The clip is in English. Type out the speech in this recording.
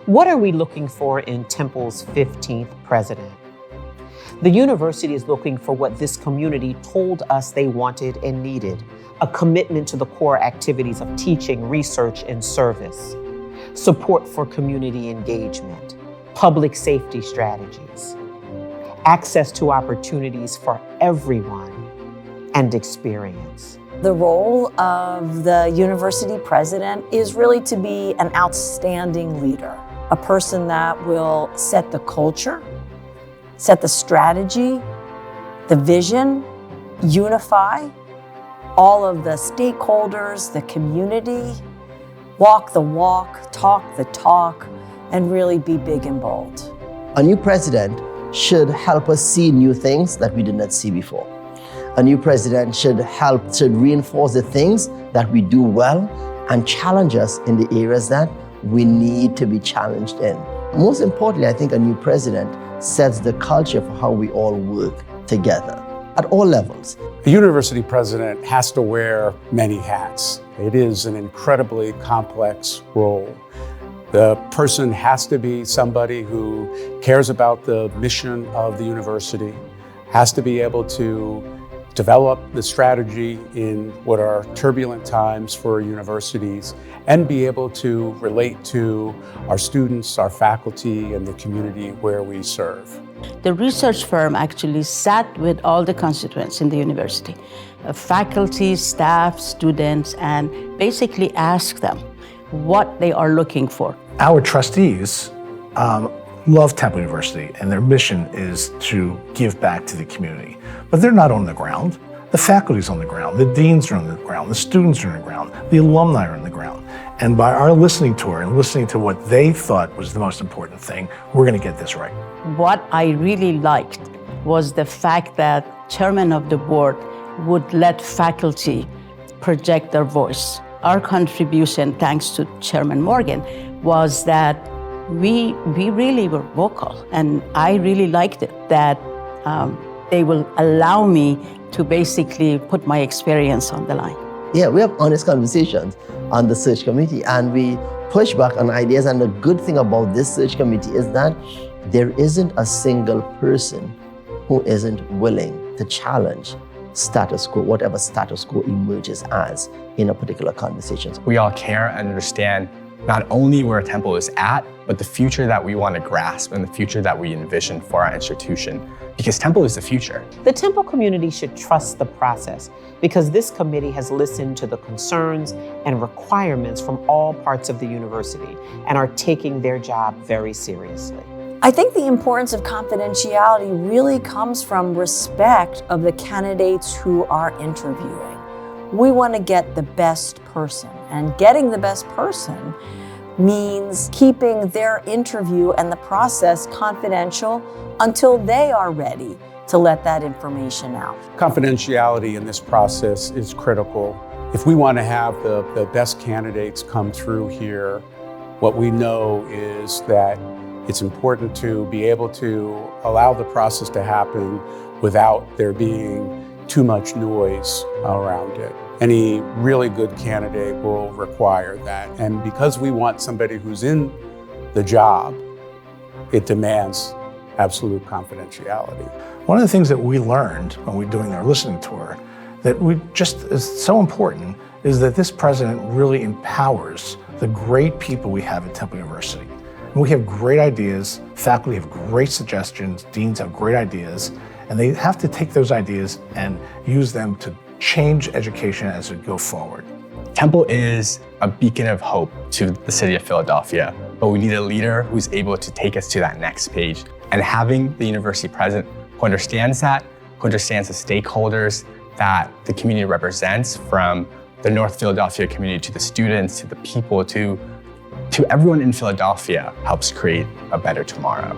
What are we looking for in Temple's 15th president? The university is looking for what this community told us they wanted and needed: a commitment to the core activities of teaching, research, and service, support for community engagement, public safety strategies, access to opportunities for everyone, and experience. The role of the university president is really to be an outstanding leader, a person that will set the culture, set the strategy, the vision, unify all of the stakeholders, the community, walk the walk, talk the talk, and really be big and bold. A new president should help us see new things that we did not see before. A new president should reinforce the things that we do well and challenge us in the areas that we need to be challenged in. Most importantly, I think a new president sets the culture for how we all work together at all levels. The university president has to wear many hats. It is an incredibly complex role. The person has to be somebody who cares about the mission of the university, has to be able to develop the strategy in what are turbulent times for universities, and be able to relate to our students, our faculty, and the community where we serve. The research firm actually sat with all the constituents in the university, faculty, staff, students, and basically asked them what they are looking for. Our trustees love Temple University, and their mission is to give back to the community. But they're not on the ground. The faculty's on the ground, the deans are on the ground, the students are on the ground, the alumni are on the ground. And by our listening tour and listening to what they thought was the most important thing, we're going to get this right. What I really liked was the fact that chairman of the board would let faculty project their voice. Our contribution, thanks to Chairman Morgan, was that we really were vocal, and I really liked it that they will allow me to basically put my experience on the line. Yeah, we have honest conversations on the search committee, and we push back on ideas. And the good thing about this search committee is that there isn't a single person who isn't willing to challenge status quo, whatever status quo emerges as in a particular conversation. We all care and understand not only where Temple is at, but the future that we want to grasp and the future that we envision for our institution, because Temple is the future. The Temple community should trust the process because this committee has listened to the concerns and requirements from all parts of the university and are taking their job very seriously. I think the importance of confidentiality really comes from respect of the candidates who are interviewing. We want to get the best person, and getting the best person means keeping their interview and the process confidential until they are ready to let that information out. Confidentiality in this process is critical. If we want to have the best candidates come through here, what we know is that it's important to be able to allow the process to happen without there being too much noise around it. Any really good candidate will require that. And because we want somebody who's in the job, it demands absolute confidentiality. One of the things that we learned when we were doing our listening tour that is so important is that this president really empowers the great people we have at Temple University. And we have great ideas, faculty have great suggestions, deans have great ideas, and they have to take those ideas and use them to change education as we go forward. Temple is a beacon of hope to the city of Philadelphia, but we need a leader who's able to take us to that next page. And having the university president who understands that, who understands the stakeholders that the community represents, from the North Philadelphia community to the students, to the people, to everyone in Philadelphia, helps create a better tomorrow.